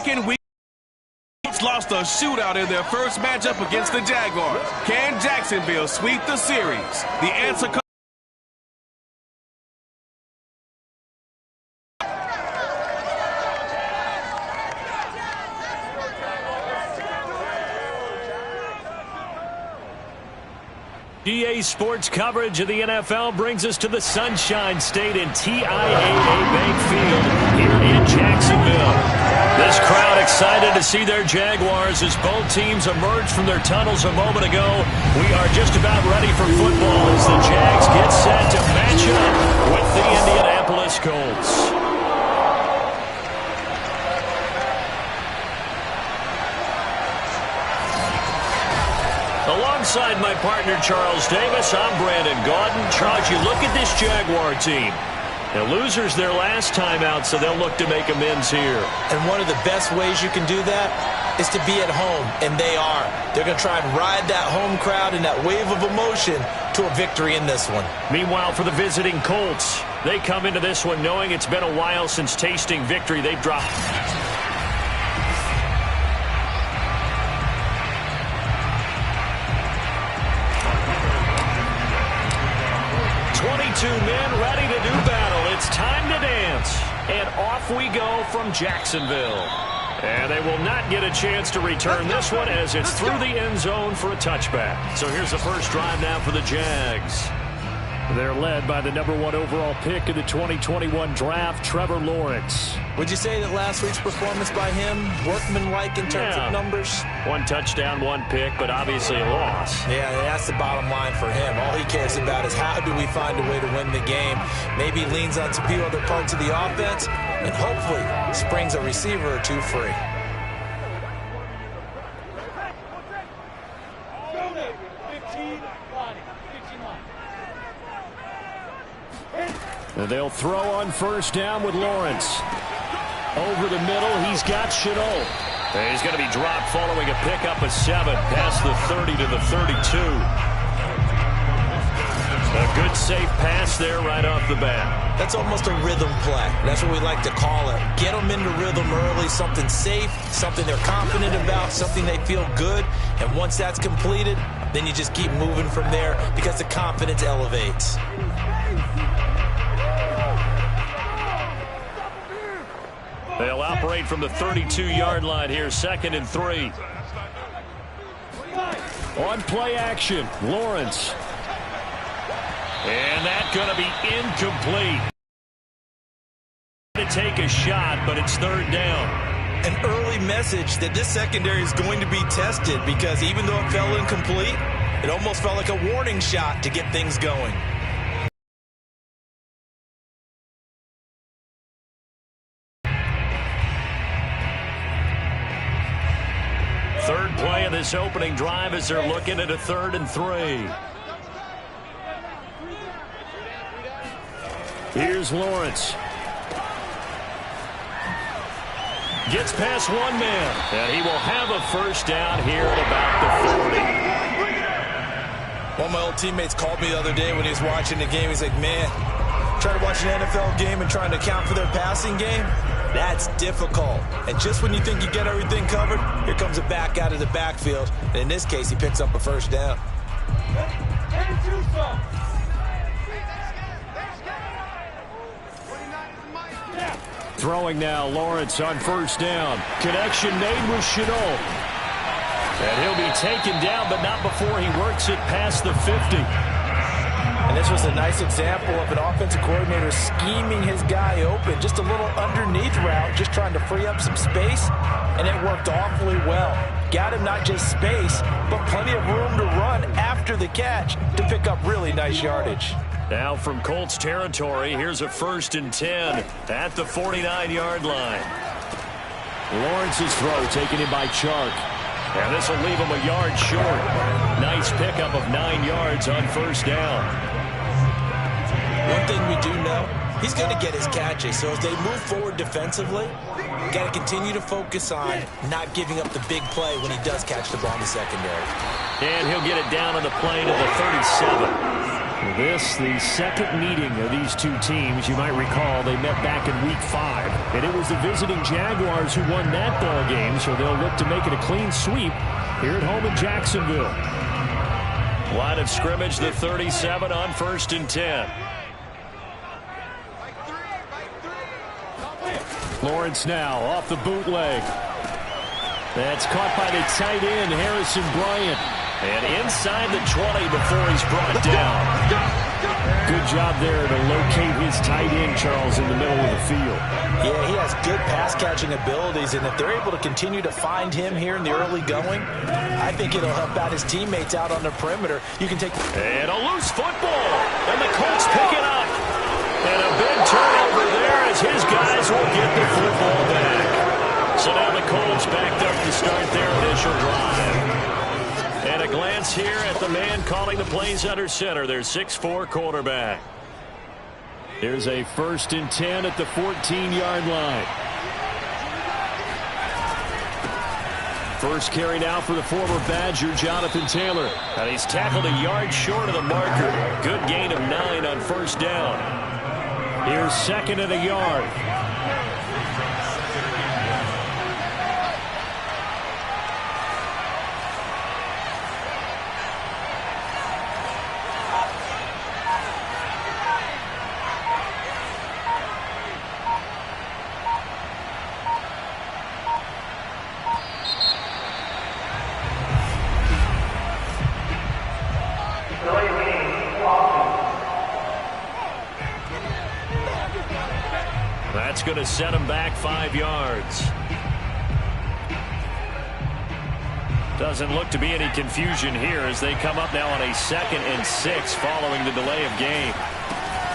second week. Colts lost a shootout in their first matchup against the Jaguars. Can Jacksonville sweep the series? The answer comes. EA Sports coverage of the NFL brings us to the Sunshine State in TIAA Bank Field here in Jacksonville. This crowd excited to see their Jaguars as both teams emerged from their tunnels a moment ago. We are just about ready for football as the Jags get set to match up with the Indianapolis Colts. Alongside my partner, Charles Davis, I'm Brandon Gaudin. Charles, you look at this Jaguar team. The losers their last time out, so they'll look to make amends here. And one of the best ways you can do that is to be at home, and they are. They're going to try and ride that home crowd and that wave of emotion to a victory in this one. Meanwhile, for the visiting Colts, they come into this one knowing it's been a while since tasting victory. They've dropped 22 men ready to do battle. It's time to dance. And off we go from Jacksonville. And they will not get a chance to return this one as it's through the end zone for a touchback. So here's the first drive now for the Jags. They're led by the #1 overall pick in the 2021 draft, Trevor Lawrence. Would you say that last week's performance by him, workmanlike in terms of numbers? 1 touchdown, 1 pick, but obviously a loss. Yeah, that's the bottom line for him. All he cares about is how do we find a way to win the game. Maybe leans on some few other parts of the offense, and hopefully springs a receiver or two free. They'll throw on first down with Lawrence. Over the middle, he's got Chenault. He's going to be dropped following a pickup of 7 past the 30 to the 32. A good safe pass there right off the bat. That's almost a rhythm play. That's what we like to call it. Get them into rhythm early, something safe, something they're confident about, something they feel good. And once that's completed, then you just keep moving from there because the confidence elevates. They'll operate from the 32-yard line here, 2nd and 3. On play action, Lawrence. And that's going to be incomplete. To take a shot, but it's 3rd down. An early message that this secondary is going to be tested because even though it fell incomplete, it almost felt like a warning shot to get things going. Third play of this opening drive as they're looking at a 3rd and 3. Here's Lawrence. Gets past 1 man. And he will have a first down here at about the 40. One of my old teammates called me the other day when he was watching the game. He's like, man, trying to watch an NFL game and trying to account for their passing game, that's difficult. And just when you think you get everything covered, here comes a back out of the backfield. And in this case, he picks up a first down. Throwing now, Lawrence on first down. Connection made with Chenault. And he'll be taken down, but not before he works it past the 50. And this was a nice example of an offensive coordinator scheming his guy open. Just a little underneath route, just trying to free up some space, and it worked awfully well. Got him not just space, but plenty of room to run after the catch to pick up really nice yardage. Now from Colts territory, here's a 1st and 10 at the 49-yard line. Lawrence's throw taken in by Chark. And this will leave him a yard short. Nice pickup of 9 yards on first down. One thing we do know he's going to get his catches. So as they move forward defensively, got to continue to focus on not giving up the big play when he does catch the ball in the secondary. And he'll get it down on the plane to the 37. This, the second meeting of these two teams. You might recall they met back in Week 5. And it was the visiting Jaguars who won that ball game, so they'll look to make it a clean sweep here at home in Jacksonville. Line of scrimmage, the 37 on 1st and 10. Lawrence now off the bootleg. That's caught by the tight end, Harrison Bryant. And inside the 20 before he's brought down. Good job there to locate his tight end, Charles, in the middle of the field. Yeah, he has good pass-catching abilities, and if they're able to continue to find him here in the early going, I think it'll help out his teammates out on the perimeter. You can take... And a loose football, and the Colts pick it up. And a big turnover there as his guys will get the football back. So now the Colts backed up to start their initial drive. And a glance here at the man calling the plays under center, their 6'4" quarterback. Here's a 1st and 10 at the 14-yard line. First carry now for the former Badger, Jonathan Taylor. And he's tackled a yard short of the marker. Good gain of 9 on 1st down. Here's 2nd and a yard. That's going to set him back 5 yards. Doesn't look to be any confusion here as they come up now on a 2nd and 6 following the delay of game.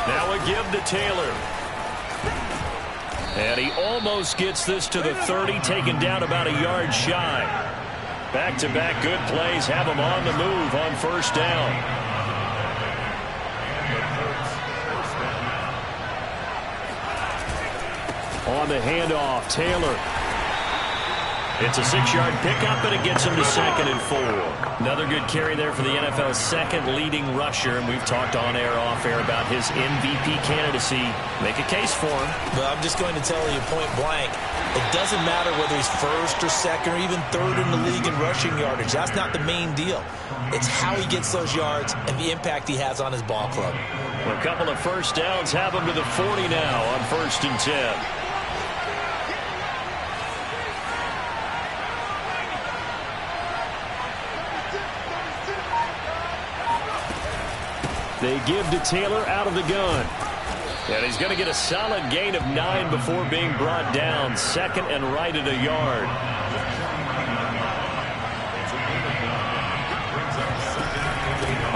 Now a give to Taylor. And he almost gets this to the 30, taken down about a yard shy. Back-to-back good plays have him on the move on 1st down. On the handoff, Taylor. It's a 6-yard pickup, and it gets him to 2nd and 4. Another good carry there for the NFL's second leading rusher, and we've talked on air, off air about his MVP candidacy. Make a case for him. Well, I'm just going to tell you point blank, it doesn't matter whether he's 1st or 2nd or even 3rd in the league in rushing yardage. That's not the main deal. It's how he gets those yards and the impact he has on his ball club. Well, a couple of 1st downs have him to the 40 now on 1st and 10. They give to Taylor out of the gun. And he's going to get a solid gain of 9 before being brought down. 2nd and right at a yard.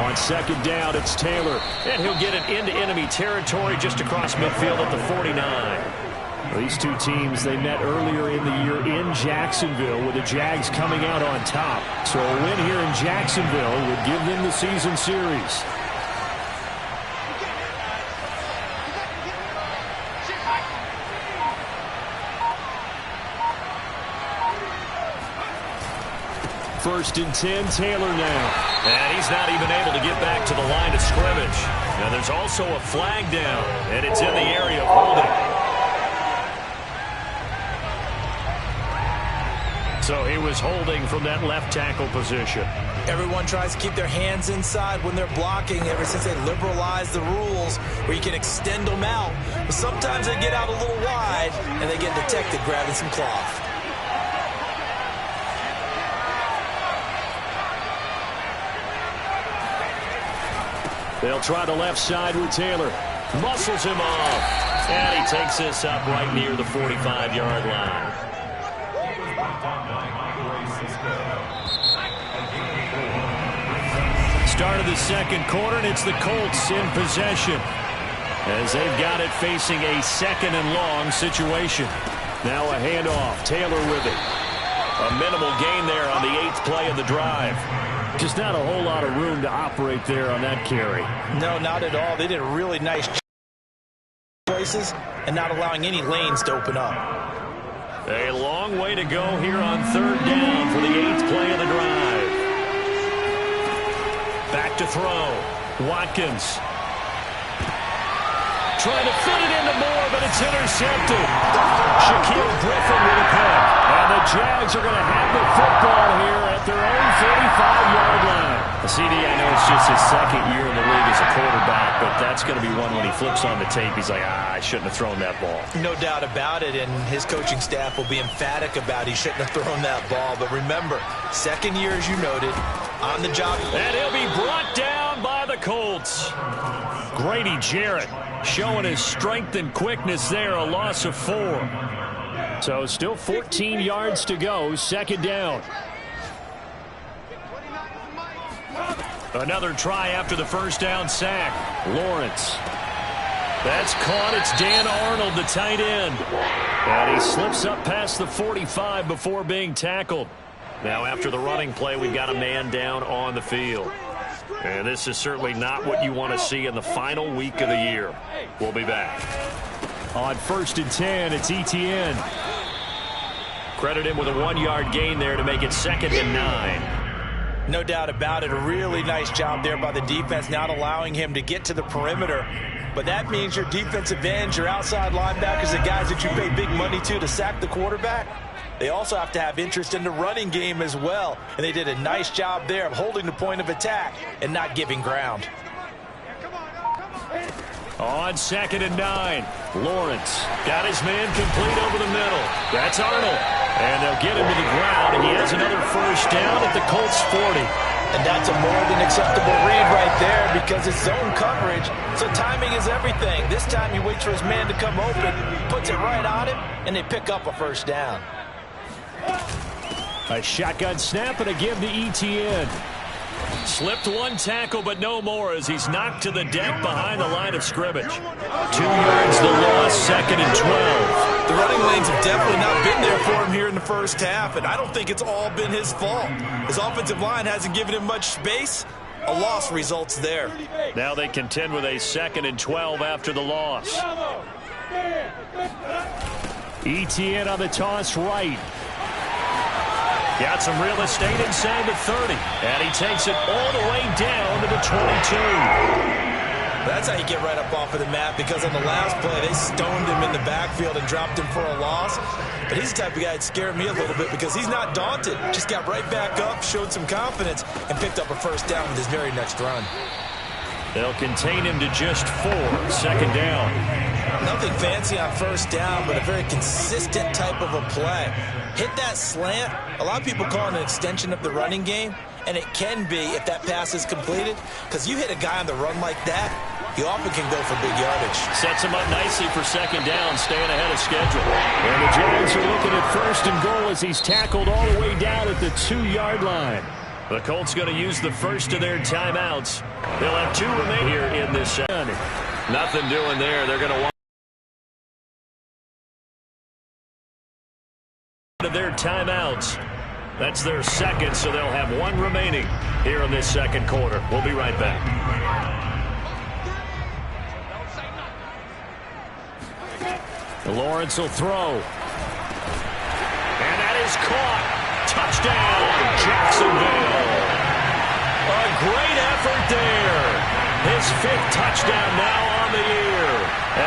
On 2nd down, it's Taylor. And he'll get it into enemy territory just across midfield at the 49. These two teams, they met earlier in the year in Jacksonville with the Jags coming out on top. So a win here in Jacksonville would give them the season series. First and 10, Taylor now. And he's not even able to get back to the line of scrimmage. Now there's also a flag down, and it's in the area of holding. So he was holding from that left tackle position. Everyone tries to keep their hands inside when they're blocking ever since they liberalized the rules where you can extend them out. But sometimes they get out a little wide, and they get detected grabbing some cloth. They'll try the left side with Taylor. Muscles him off. And he takes this up right near the 45-yard line. Start of the 2nd quarter, and it's the Colts in possession as they've got it facing a 2nd and long situation. Now a handoff. Taylor with it. A minimal gain there on the 8th play of the drive. Just not a whole lot of room to operate there on that carry. No, not at all. They did a really nice places and not allowing any lanes to open up. A long way to go here on 3rd down for the 8th play of the drive. Back to throw. Watkins. Trying to fit it into Moore, but it's intercepted. Shaquille Griffin with a pick. And the Jags are going to have the football here at their own 45-yard line. CD, I know it's just his 2nd year in the league as a quarterback, but that's going to be one when he flips on the tape. He's like, I shouldn't have thrown that ball. No doubt about it, and his coaching staff will be emphatic about he shouldn't have thrown that ball. But remember, 2nd year, as you noted, on the job. And he'll be brought down by the Colts. Grady Jarrett showing his strength and quickness there, a loss of 4. So still 14 yards to go, 2nd down. Another try after the 1st down sack. Lawrence. That's caught. It's Dan Arnold, the tight end. And he slips up past the 45 before being tackled. Now after the running play, we've got a man down on the field. And this is certainly not what you want to see in the final week of the year. We'll be back. On 1st and 10, it's ETN. Credit him with a 1-yard gain there to make it 2nd and 9. No doubt about it. A really nice job there by the defense, not allowing him to get to the perimeter. But that means your defensive ends, your outside linebackers, the guys that you pay big money to sack the quarterback, they also have to have interest in the running game as well. And they did a nice job there of holding the point of attack and not giving ground. On 2nd and 9, Lawrence got his man complete over the middle. That's Arnold. And they'll get him to the ground, and he has another 1st down at the Colts 40. And that's a more than acceptable read right there because it's zone coverage, so timing is everything. This time he waits for his man to come open, puts it right on him, and they pick up a 1st down. A shotgun snap and a give to ETN. Slipped one tackle, but no more as he's knocked to the deck behind the line of scrimmage. 2 yards the loss, 2nd and 12. The running lanes have definitely not been there for him here in the 1st half, and I don't think it's all been his fault. His offensive line hasn't given him much space. A loss results there. Now they contend with a 2nd and 12 after the loss. ETN on the toss right. Got some real estate inside the 30. And he takes it all the way down to the 22. That's how you get right up off of the mat, because on the last play, they stoned him in the backfield and dropped him for a loss. But he's the type of guy that scared me a little bit because he's not daunted. Just got right back up, showed some confidence, and picked up a 1st down with his very next run. They'll contain him to just 4, 2nd down. Nothing fancy on 1st down, but a very consistent type of a play. Hit that slant. A lot of people call it an extension of the running game, and it can be if that pass is completed, because you hit a guy on the run like that, you often can go for big yardage. Sets him up nicely for 2nd down, staying ahead of schedule. And the Jags are looking at 1st and goal as he's tackled all the way down at the 2-yard line. The Colts going to use the first of their timeouts. They'll have 2 remaining here in this second. Nothing doing there. They're going to want their timeouts. That's their 2nd, so they'll have 1 remaining here in this 2nd quarter. We'll be right back. Lawrence will throw. And that is caught. Touchdown, Jacksonville. A great effort there. His 5th touchdown now on the year,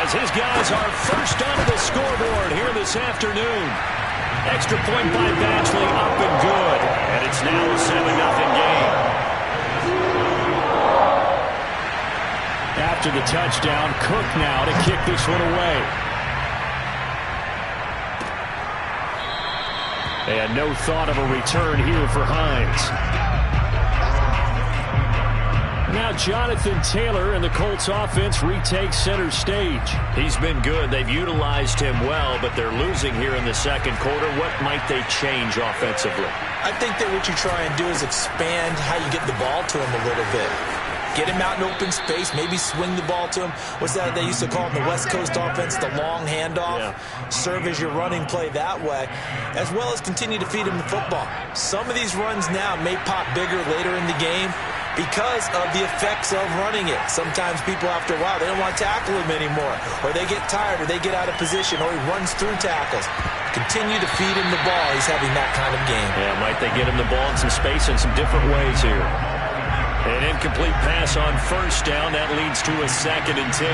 as his guys are first onto the scoreboard here this afternoon. Extra point by Batchley, up and good. And it's now a 7-0 game. After the touchdown, Cook now to kick this one away. And no thought of a return here for Hines. Now Jonathan Taylor and the Colts offense retake center stage. He's been good. They've utilized him well, but they're losing here in the 2nd quarter. What might they change offensively? I think that what you try and do is expand how you get the ball to him a little bit. Get him out in open space, maybe swing the ball to him. What's that they used to call in the West Coast offense, the long handoff? Yeah. Serve as your running play that way, as well as continue to feed him the football. Some of these runs now may pop bigger later in the game, because of the effects of running it. Sometimes people, after a while, they don't want to tackle him anymore, or they get tired, or they get out of position, or he runs through tackles. Continue to feed him the ball. He's having that kind of game. Yeah, might they get him the ball in some space in some different ways here. An incomplete pass on first down. That leads to a 2nd and 10.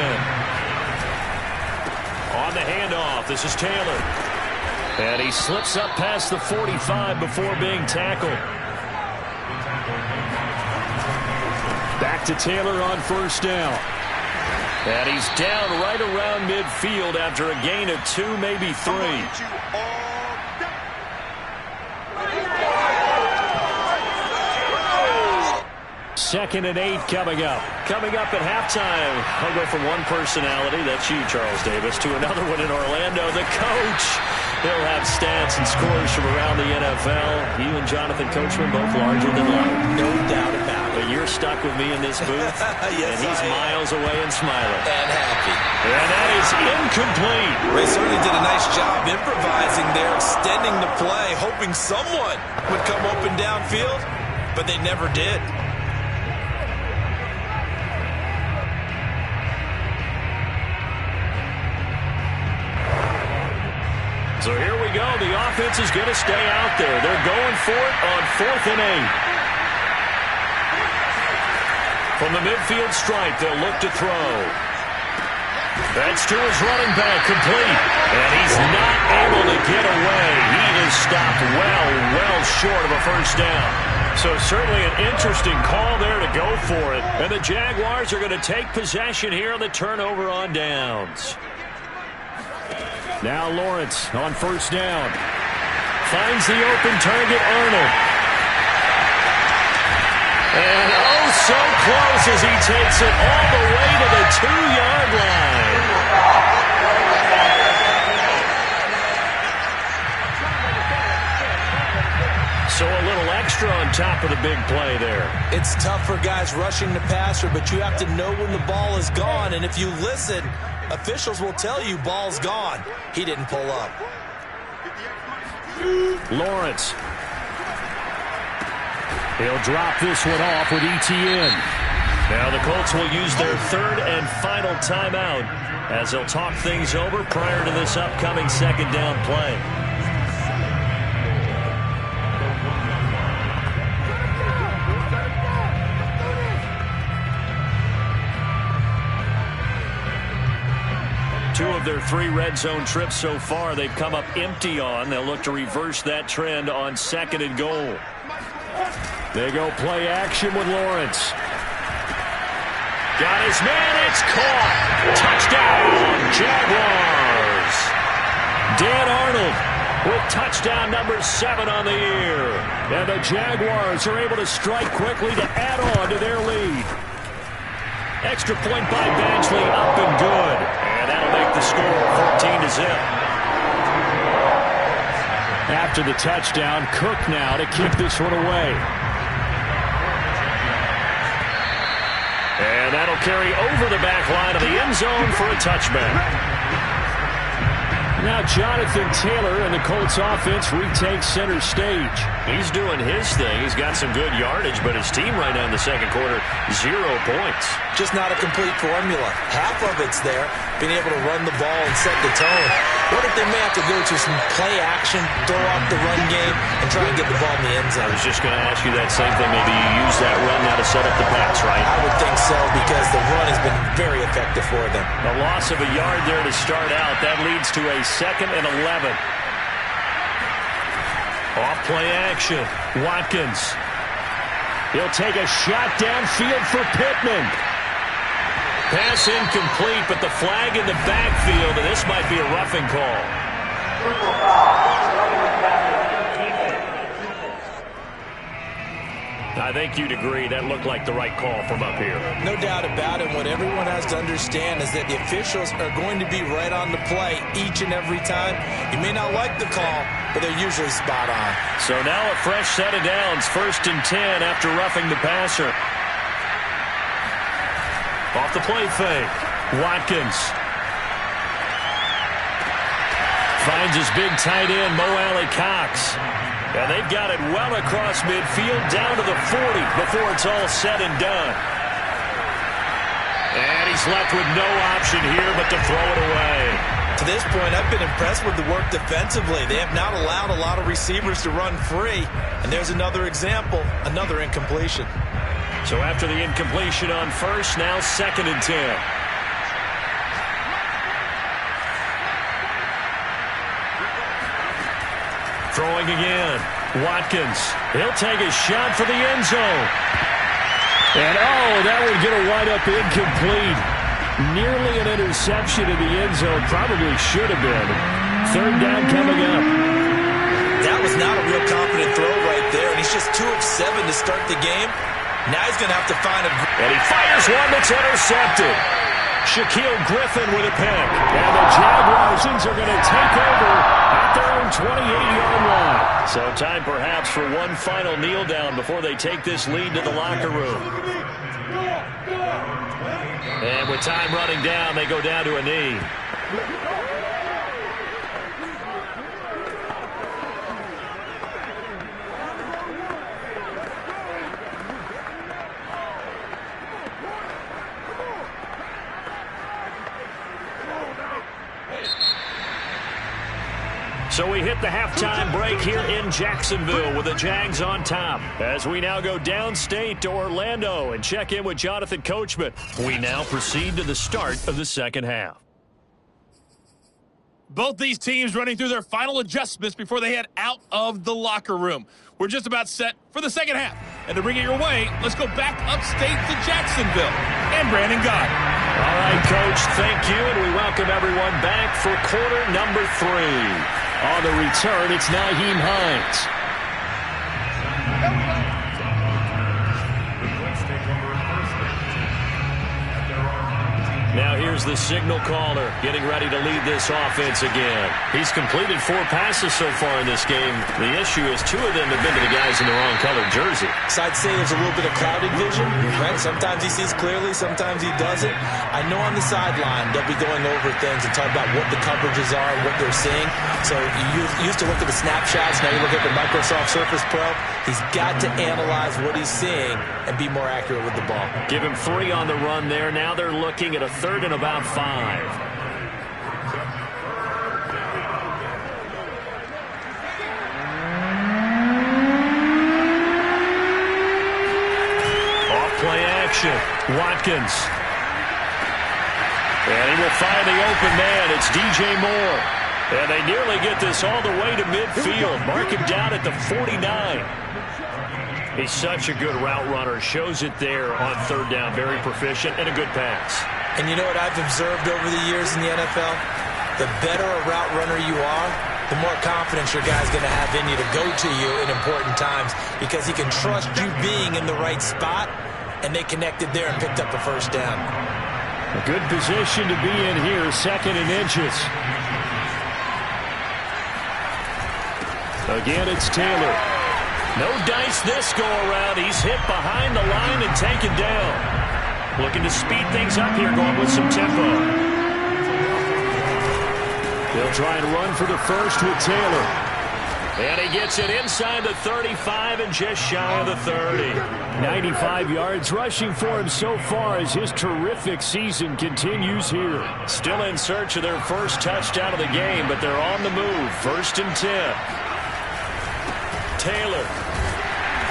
On the handoff, this is Taylor. And he slips up past the 45 before being tackled. Back to Taylor on first down. And he's down right around midfield after a gain of 2, maybe 3. Second and 8 coming up. Coming up at halftime, I'll go from one personality, that's you, Charles Davis, to another one in Orlando, the coach. He'll have stats and scores from around the NFL. You and Jonathan Coachman, both larger than life. No doubt about it. But you're stuck with me in this booth, yes, and he's miles away and smiling. And happy. And that is incomplete. They certainly did a nice job improvising there, extending the play, hoping someone would come open downfield, but they never did. So here we go. The offense is going to stay out there. They're going for it on 4th and 8. From the midfield stripe, they'll look to throw. That's to his running back, complete. And he's not able to get away. He is stopped well short of a first down. So certainly an interesting call there to go for it. And the Jaguars are going to take possession here on the turnover on downs. Now Lawrence on first down. Finds the open target, Arnold. And oh, so close as he takes it all the way to the 2-yard line. So a little extra on top of the big play there. It's tough for guys rushing the passer, but you have to know when the ball is gone. And if you listen, officials will tell you ball's gone. He didn't pull up. Lawrence. He'll drop this one off with ETN. Now the Colts will use their 3rd and final timeout as they'll talk things over prior to this upcoming 2nd down play. Two of their 3 red zone trips so far they've come up empty on. They'll look to reverse that trend on 2nd and goal. They go play action with Lawrence. Got his man, it's caught. Touchdown, Jaguars. Dan Arnold with touchdown number 7 on the year. And the Jaguars are able to strike quickly to add on to their lead. Extra point by Badgley, up and good. And that'll make the score 14-0. After the touchdown, Cook now to kick this one away. And that'll carry over the back line of the end zone for a touchback. Now Jonathan Taylor and the Colts offense retakes center stage. He's doing his thing. He's got some good yardage, but his team right now in the second quarter, 0 points. Just not a complete formula. Half of it's there, being able to run the ball and set the tone. What if they may have to go to some play action, throw off the run game, and try and get the ball in the end zone? I was just going to ask you that same thing. Maybe you use that run now to set up the pass, right? I would think so, because the run has been very effective for them. A loss of a yard there to start out. That leads to a 2nd and 11. Off play action. Watkins. He'll take a shot downfield for Pittman. Pass incomplete, but the flag in the backfield, and this might be a roughing call. I think you'd agree that looked like the right call from up here. No doubt about it. What everyone has to understand is that the officials are going to be right on the play each and every time. You may not like the call, but they're usually spot on. So now a fresh set of downs, 1st and 10 after roughing the passer. Off the play fake. Watkins. Finds his big tight end, Mo Alley Cox. And they've got it well across midfield, down to the 40. before it's all said and done. And he's left with no option here but to throw it away. To this point, I've been impressed with the work defensively. They have not allowed a lot of receivers to run free. And there's another example, another incompletion. So after the incompletion on first, now 2nd and 10. Throwing again. Watkins. He'll take a shot for the end zone. And, that would get a wide-up incomplete. Nearly an interception in the end zone. Probably should have been. 3rd down coming up. That was not a real confident throw right there, and he's just 2 of 7 to start the game. Now he's going to have to find a... And he fires one that's intercepted. Shaquille Griffin with a pick. And the Jaguars are going to take over at their own 28-yard line. So time perhaps for one final kneel down before they take this lead to the locker room. And with time running down, they go down to a knee. So we hit the halftime break here in Jacksonville with the Jags on top. As we now go downstate to Orlando and check in with Jonathan Coachman. We now proceed to the start of the second half. Both these teams running through their final adjustments before they head out of the locker room. We're just about set for the second half. And to bring it your way, let's go back upstate to Jacksonville. And Brandon Gott. All right, Coach, thank you. And we welcome everyone back for quarter number 3. On the return, it's Nyheim Hines. Now here's the signal caller getting ready to lead this offense again. He's completed 4 passes so far in this game. The issue is 2 of them have been to the guys in the wrong colored jersey. So I'd say there's a little bit of clouded vision, right? Sometimes he sees clearly, sometimes he doesn't. I know on the sideline they'll be going over things and talk about what the coverages are and what they're seeing. So you used to look at the snapshots, now you look at the Microsoft Surface Pro. He's got to analyze what he's seeing and be more accurate with the ball. Give him 3 on the run there. Now they're looking at a 3rd and about 5. Off-play action. Watkins. And he will find the open man. It's DJ Moore. And they nearly get this all the way to midfield. Mark him down at the 49. He's such a good route runner. Shows it there on 3rd down. Very proficient and a good pass. And you know what I've observed over the years in the NFL? The better a route runner you are, the more confidence your guy's going to have in you to go to you in important times because he can trust you being in the right spot, and they connected there and picked up a 1st down. A good position to be in here, 2nd and inches. Again, it's Taylor. No dice this go-around. He's hit behind the line and taken down. Looking to speed things up here, going with some tempo. They'll try and run for the 1st with Taylor. And he gets it inside the 35 and just shy of the 30. 95 yards rushing for him so far as his terrific season continues here. Still in search of their 1st touchdown of the game, but they're on the move. 1st and 10. Taylor.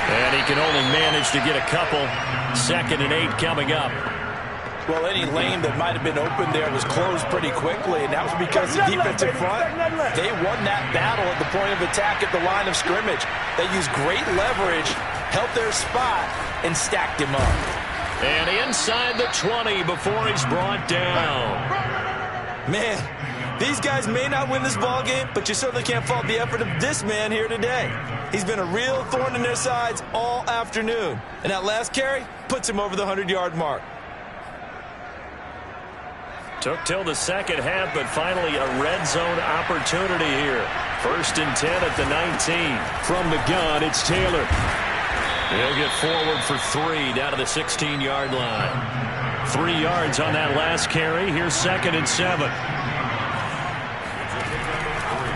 And he can only manage to get a couple. 2nd and 8 coming up. Well, any lane that might have been open there was closed pretty quickly, and that was because the defensive front, they won that battle at the point of attack at the line of scrimmage. They used great leverage, held their spot, and stacked him up. And inside the 20 before he's brought down. Man, these guys may not win this ball game, but you certainly can't fault the effort of this man here today. He's been a real thorn in their sides all afternoon. And that last carry puts him over the 100-yard mark. Took till the 2nd half, but finally a red zone opportunity here. 1st and 10 at the 19. From the gun, it's Taylor. He'll get forward for 3 down to the 16-yard line. 3 yards on that last carry. Here's 2nd and 7.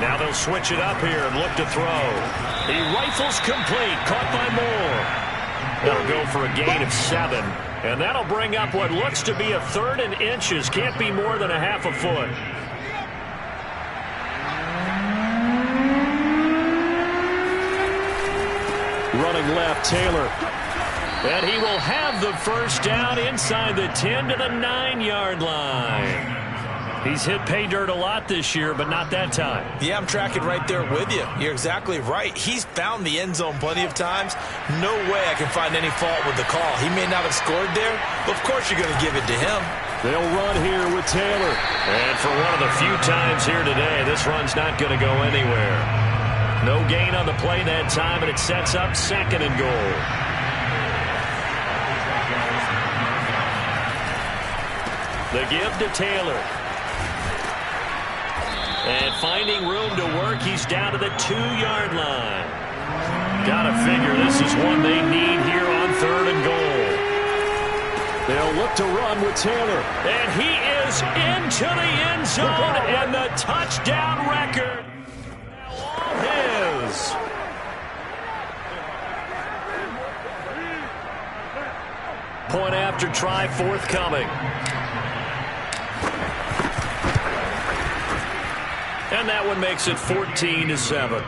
Now they'll switch it up here and look to throw. He rifles complete, caught by Moore. They'll go for a gain of 7. And that'll bring up what looks to be a 3rd and inches. Can't be more than a half a foot. Running left, Taylor. And he will have the first down inside the 10 to the 9-yard line. He's hit pay dirt a lot this year, but not that time. Yeah, I'm tracking right there with you. You're exactly right. He's found the end zone plenty of times. No way I can find any fault with the call. He may not have scored there, but of course you're going to give it to him. They'll run here with Taylor. And for one of the few times here today, this run's not going to go anywhere. No gain on the play that time, and it sets up 2nd and goal. The give to Taylor. And finding room to work, he's down to the 2-yard line. Gotta figure this is one they need here on 3rd and goal. They'll look to run with Taylor. And he is into the end zone, and the touchdown record now all his. Point after try forthcoming. And that one makes it 14-7.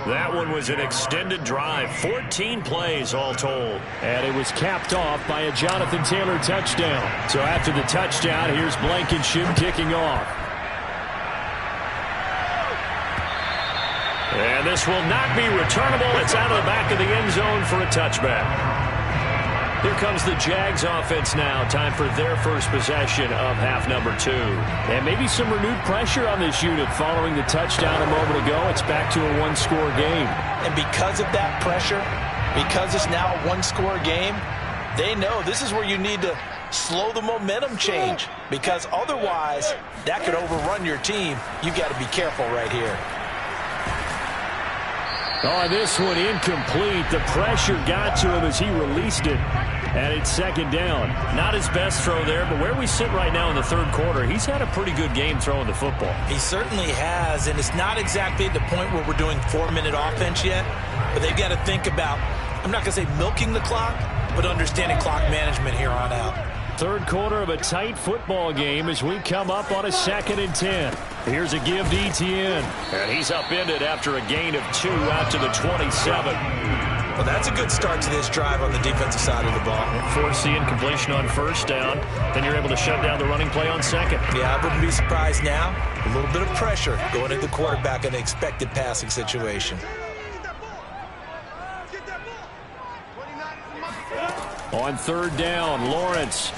That one was an extended drive, 14 plays all told. And it was capped off by a Jonathan Taylor touchdown. So after the touchdown, here's Blankenship kicking off. And this will not be returnable. It's out of the back of the end zone for a touchback. Here comes the Jags offense now. Time for their first possession of half number 2. And maybe some renewed pressure on this unit following the touchdown a moment ago. It's back to a 1-score game. And because of that pressure, because it's now a 1-score game, they know this is where you need to slow the momentum change, because otherwise that could overrun your team. You've got to be careful right here. Oh, this one incomplete. The pressure got to him as he released it. And it's 2nd down. Not his best throw there, but where we sit right now in the 3rd quarter, he's had a pretty good game throwing the football. He certainly has, and it's not exactly at the point where we're doing 4-minute offense yet, but they've got to think about, I'm not going to say milking the clock, but understanding clock management here on out. 3rd quarter of a tight football game as we come up on a 2nd and 10. Here's a give to Etienne. And he's upended after a gain of 2 out to the 27. Well, that's a good start to this drive on the defensive side of the ball. Force the incompletion on 1st down. Then you're able to shut down the running play on 2nd. Yeah, I wouldn't be surprised now. A little bit of pressure going at the quarterback in an expected passing situation. On 3rd down, Lawrence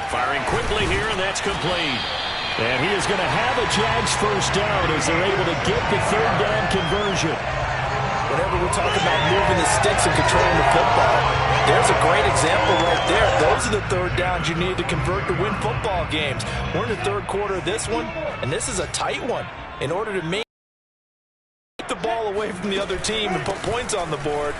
firing quickly here, and that's complete. And he is going to have a Jags first down as they're able to get the 3rd down conversion. Whenever we're talking about moving the sticks and controlling the football, there's a great example right there. Those are the 3rd downs you need to convert to win football games. We're in the 3rd quarter of this one, and this is a tight one. In order to make the ball away from the other team and put points on the board,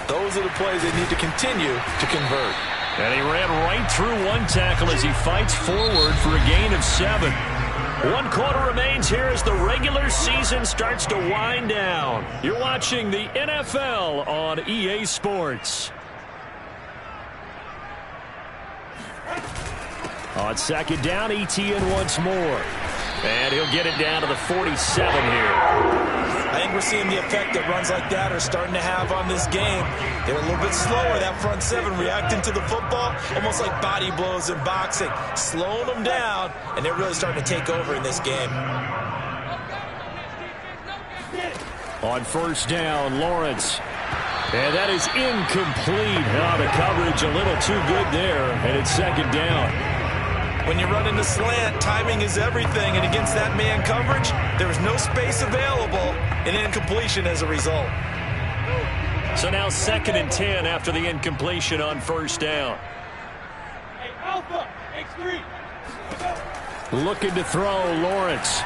those are the plays they need to continue to convert. And he ran right through one tackle as he fights forward for a gain of 7. 1 quarter remains here as the regular season starts to wind down. You're watching the NFL on EA Sports. On 2nd down, Etienne once more. And he'll get it down to the 47 here. I think we're seeing the effect that runs like that are starting to have on this game. They're a little bit slower, that front 7, reacting to the football, almost like body blows in boxing, slowing them down, and they're really starting to take over in this game. On 1st down, Lawrence. And that is incomplete. The coverage a little too good there, and it's 2nd down. When you run into slant, timing is everything, and against that man coverage, there is no space available, and incompletion as a result. So now 2nd and 10 after the incompletion on 1st down. Hey, Alpha, X3. Looking to throw, Lawrence.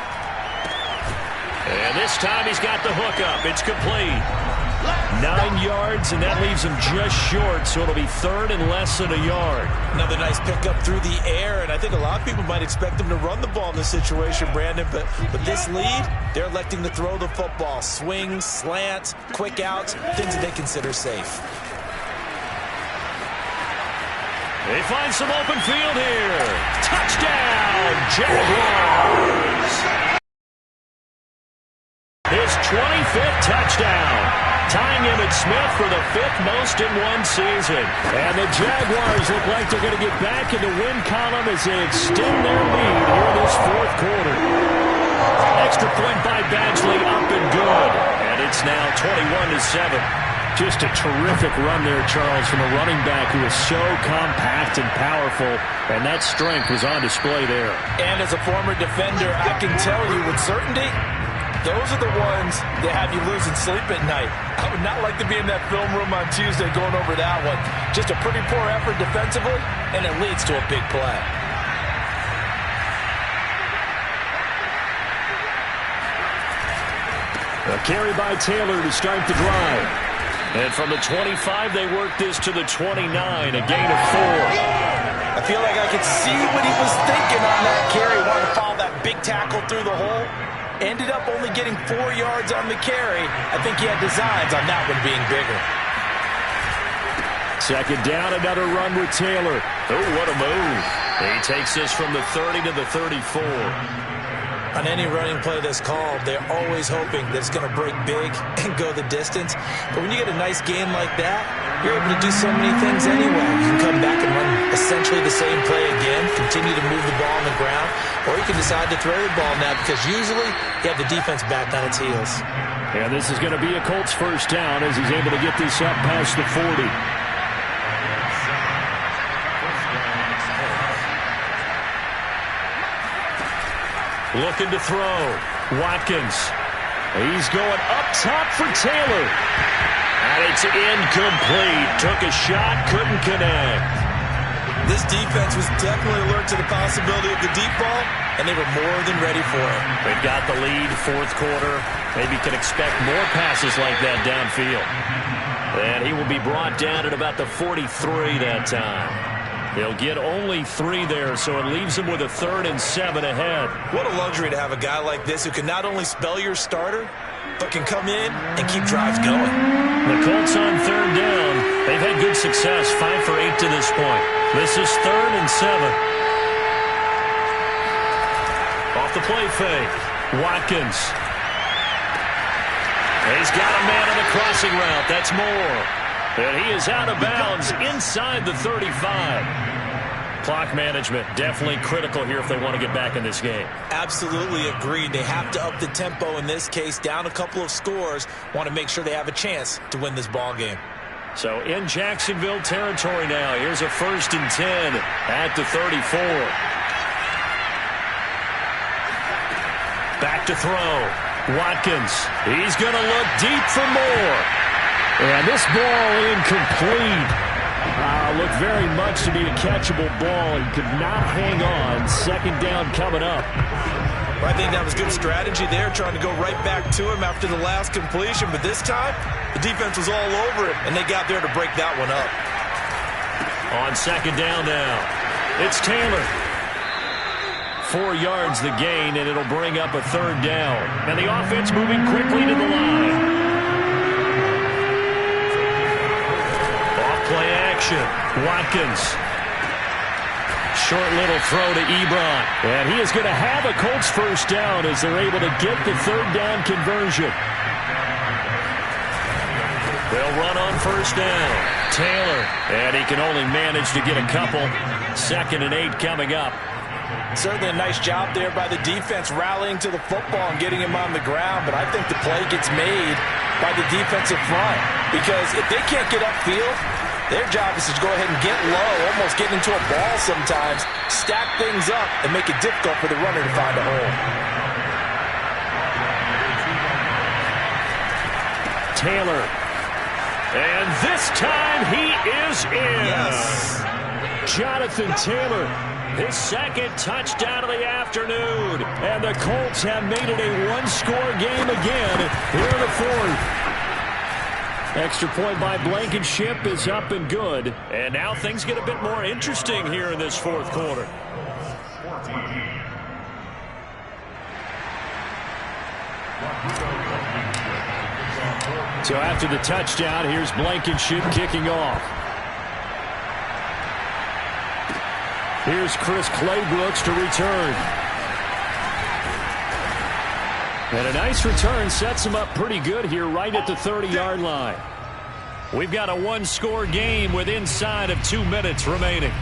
And this time he's got the hook up. It's complete. 9 yards, and that leaves him just short, so it'll be 3rd and less than a yard. Another nice pickup through the air, and I think a lot of people might expect him to run the ball in this situation, Brandon, but with this lead, they're electing to throw the football. Swings, slants, quick outs, things that they consider safe. They find some open field here. Touchdown, Jaguars. His 25th touchdown, tying Emmitt Smith for the 5th most in one season. And the Jaguars look like they're going to get back in the win column as they extend their lead here in this 4th quarter. Extra point by Badgley, up and good. And it's now 21-7. Just a terrific run there, Charles, from a running back who is so compact and powerful, and that strength was on display there. And as a former defender, I can tell you with certainty, those are the ones that have you losing sleep at night. I would not like to be in that film room on Tuesday going over that one. Just a pretty poor effort defensively, and it leads to a big play. A carry by Taylor to start the drive. And from the 25, they work this to the 29, a gain of 4. I feel like I could see what he was thinking on that carry. Wanted to follow that big tackle through the hole. Ended up only getting 4 yards on the carry. I think he had designs on that one being bigger. Second down, another run with Taylor. Oh, what a move. He takes this from the 30 to the 34. On any running play that's called, they're always hoping that it's going to break big and go the distance. But when you get a nice game like that, you're able to do so many things anyway. You can come back and run essentially the same play again, continue to move the ball on the ground, or you can decide to throw the ball now because usually you have the defense back on its heels. And this is going to be a Colts first down as he's able to get this up past the 40. Looking to throw. Watkins. He's going up top for Taylor. And it's incomplete. Took a shot, couldn't connect. This defense was definitely alert to the possibility of the deep ball, and they were more than ready for it. They've got the lead, 4th quarter. Maybe can expect more passes like that downfield. And he will be brought down at about the 43 that time. He'll get only 3 there, so it leaves him with a 3rd and 7 ahead. What a luxury to have a guy like this who can not only spell your starter, but can come in and keep drives going. The Colts on 3rd down. They've had good success, 5 for 8 to this point. This is 3rd and 7. Off the play fake. Watkins. He's got a man on the crossing route. That's Moore. And he is out of bounds inside the 35. Clock management definitely critical here if they want to get back in this game. Absolutely agreed. They have to up the tempo in this case, down a couple of scores. Want to make sure they have a chance to win this ball game. So in Jacksonville territory now. Here's a 1st and 10 at the 34. Back to throw. Watkins. He's going to look deep for more. And this ball incomplete. Looked very much to be a catchable ball. He could not hang on. 2nd down coming up. Well, I think that was good strategy there, trying to go right back to him after the last completion. But this time, the defense was all over it, and they got there to break that one up. On 2nd down now, it's Taylor. 4 yards the gain, and it'll bring up a 3rd down. And the offense moving quickly to the line. Play action. Watkins. Short little throw to Ebron. And he is going to have a Colts first down as they're able to get the 3rd down conversion. They'll run on 1st down. Taylor. And he can only manage to get a couple. 2nd and 8 coming up. Certainly a nice job there by the defense rallying to the football and getting him on the ground. But I think the play gets made by the defensive front. Because if they can't get upfield, their job is to go ahead and get low, almost get into a ball sometimes, stack things up, and make it difficult for the runner to find a hole. Taylor. And this time he is in. Yes. Jonathan Taylor, his 2nd touchdown of the afternoon. And the Colts have made it a 1-score game again here in the 4th. Extra point by Blankenship is up and good. And now things get a bit more interesting here in this 4th quarter. So after the touchdown, here's Blankenship kicking off. Here's Chris Claybrooks to return. And a nice return sets him up pretty good here right at the 30-yard line. We've got a one-score game with inside of 2 minutes remaining.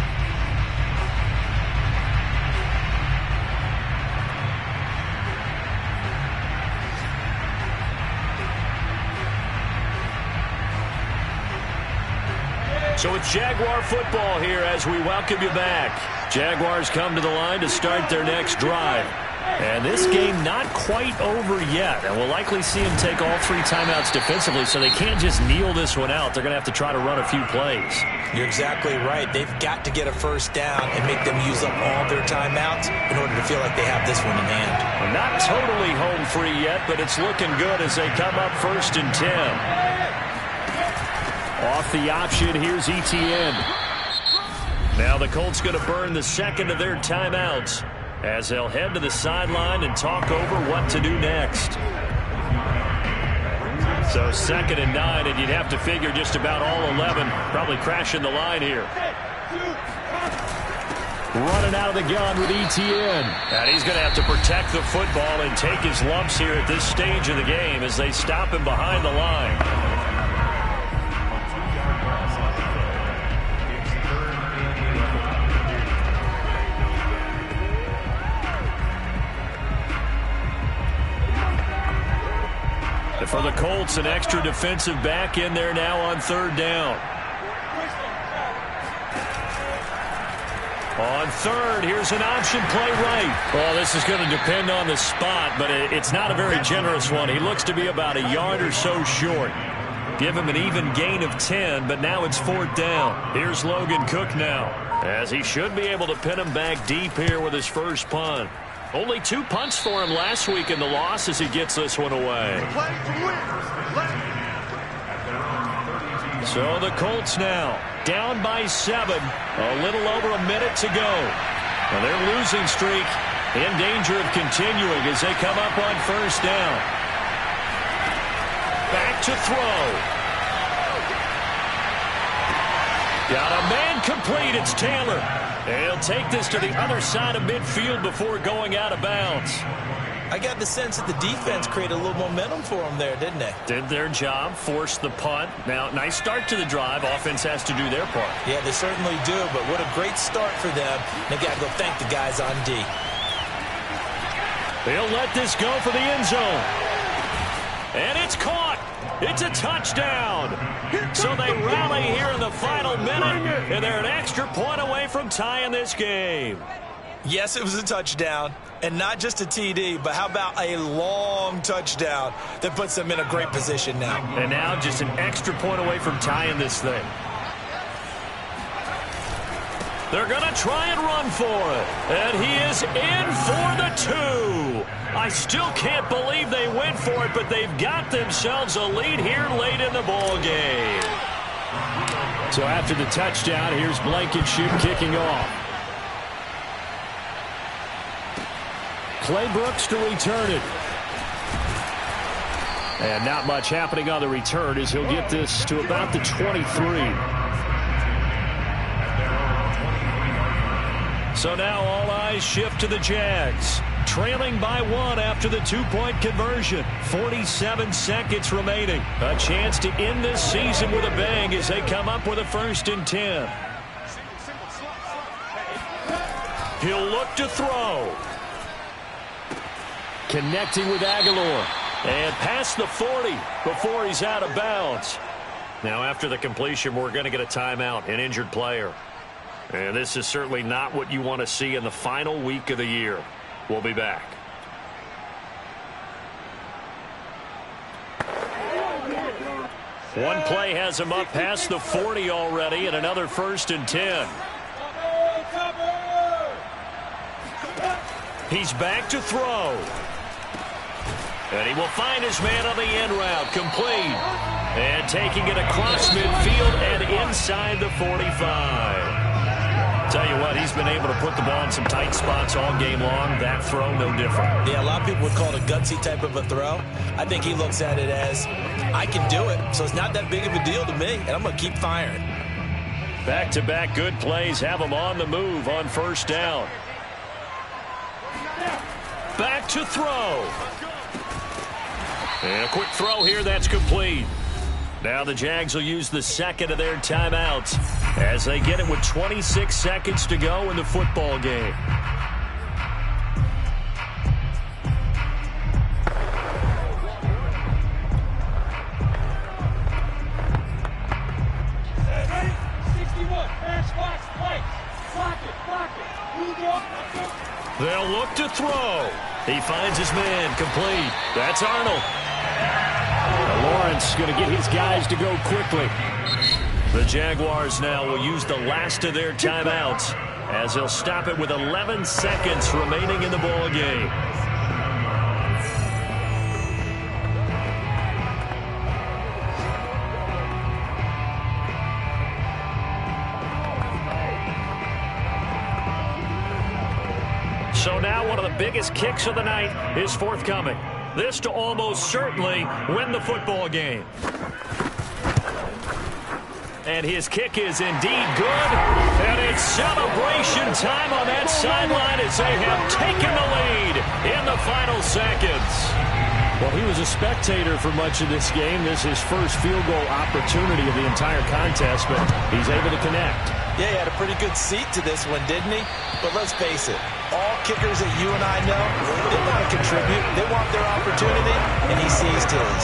So it's Jaguar football here as we welcome you back. Jaguars come to the line to start their next drive. And this game not quite over yet. And we'll likely see them take all 3 timeouts defensively, so they can't just kneel this one out. They're going to have to try to run a few plays. You're exactly right. They've got to get a first down and make them use up all their timeouts in order to feel like they have this one in hand. Well, not totally home free yet, but it's looking good as they come up 1st and 10. Off the option, here's Etienne. Now the Colts going to burn the second of their timeouts as they'll head to the sideline and talk over what to do next. So 2nd and 9, and you'd have to figure just about all 11 probably crashing the line here. Running out of the gun with Etienne. And he's going to have to protect the football and take his lumps here at this stage of the game as they stop him behind the line. For the Colts, an extra defensive back in there now on 3rd down. On 3rd, here's an option play right. Well, this is going to depend on the spot, but it's not a very generous one. He looks to be about a yard or so short. Give him an even gain of 10, but now it's 4th down. Here's Logan Cook now, as he should be able to pin him back deep here with his first punt. Only 2 punts for him last week in the loss as he gets this one away. So the Colts now down by 7. A little over a minute to go. Well, their losing streak in danger of continuing as they come up on 1st down. Back to throw. Got a man complete. It's Taylor. And he'll take this to the other side of midfield before going out of bounds. I got the sense that the defense created a little momentum for them there, didn't they? Did their job, forced the punt. Now, nice start to the drive. Offense has to do their part. Yeah, they certainly do, but what a great start for them. They got to go thank the guys on D. They'll let this go for the end zone. And it's caught. It's a touchdown. So they rally here in the final minute, and they're an extra point away from tying this game. Yes, it was a touchdown, and not just a TD, but how about a long touchdown that puts them in a great position now. And now just an extra point away from tying this thing. They're going to try and run for it. And he is in for the 2. I still can't believe they went for it, but they've got themselves a lead here late in the ball game. So after the touchdown, here's Blankenship kicking off. Claybrooks to return it. And not much happening on the return as he'll get this to about the 23. So now all eyes shift to the Jags. Trailing by 1 after the 2-point conversion. 47 seconds remaining. A chance to end this season with a bang as they come up with a 1st and 10. He'll look to throw. Connecting with Aguilar. And past the 40 before he's out of bounds. Now after the completion, we're going to get a timeout, an injured player. And this is certainly not what you want to see in the final week of the year. We'll be back. One play has him up past the 40 already, and another 1st and 10. He's back to throw. And he will find his man on the end route, complete. And taking it across midfield and inside the 45. Tell you what, he's been able to put the ball in some tight spots all game long. That throw, no different. Yeah, a lot of people would call it a gutsy type of a throw. I think he looks at it as, I can do it, so it's not that big of a deal to me, and I'm going to keep firing. Back-to-back good plays have them on the move on first down. Back to throw. And a quick throw here, that's complete. Now the Jags will use the second of their timeouts as they get it with 26 seconds to go in the football game. They'll look to throw. He finds his man, complete. That's Arnold. Lawrence going to get his guys to go quickly. The Jaguars now will use the last of their timeouts as they'll stop it with 11 seconds remaining in the ball game. So now one of the biggest kicks of the night is forthcoming. This to almost certainly win the football game. And his kick is indeed good. And it's celebration time on that sideline as they have taken the lead in the final seconds. Well, he was a spectator for much of this game. This is his first field goal opportunity of the entire contest, but he's able to connect. Yeah, he had a pretty good seat to this one, didn't he? But let's face it, all kickers that you and I know, they want to contribute. They want their opportunity, and he seized his.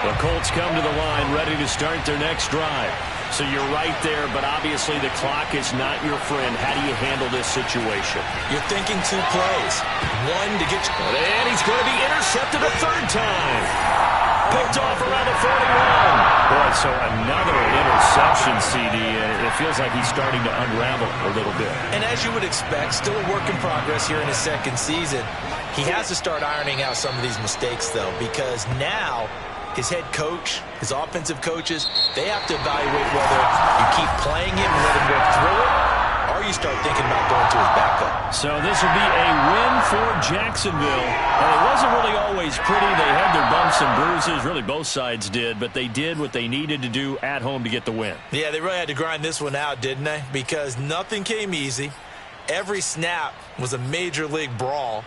The Colts come to the line ready to start their next drive. So you're right there, but obviously the clock is not your friend. How do you handle this situation? You're thinking two plays. One to get you. And he's going to be intercepted a third time. Picked off around the 41. Boy, so another interception, CD. It feels like he's starting to unravel a little bit. And as you would expect, still a work in progress here in his second season. He has to start ironing out some of these mistakes, though, because now his head coach, his offensive coaches, they have to evaluate whether you keep playing him and let him work through it, or you start thinking about going to his backup. So this will be a win for Jacksonville. And it wasn't really always pretty. They had their bumps and bruises. Really, both sides did. But they did what they needed to do at home to get the win. Yeah, they really had to grind this one out, didn't they? Because nothing came easy. Every snap was a major league brawl.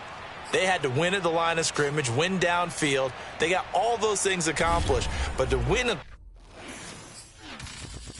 They had to win at the line of scrimmage, win downfield. They got all those things accomplished. But to win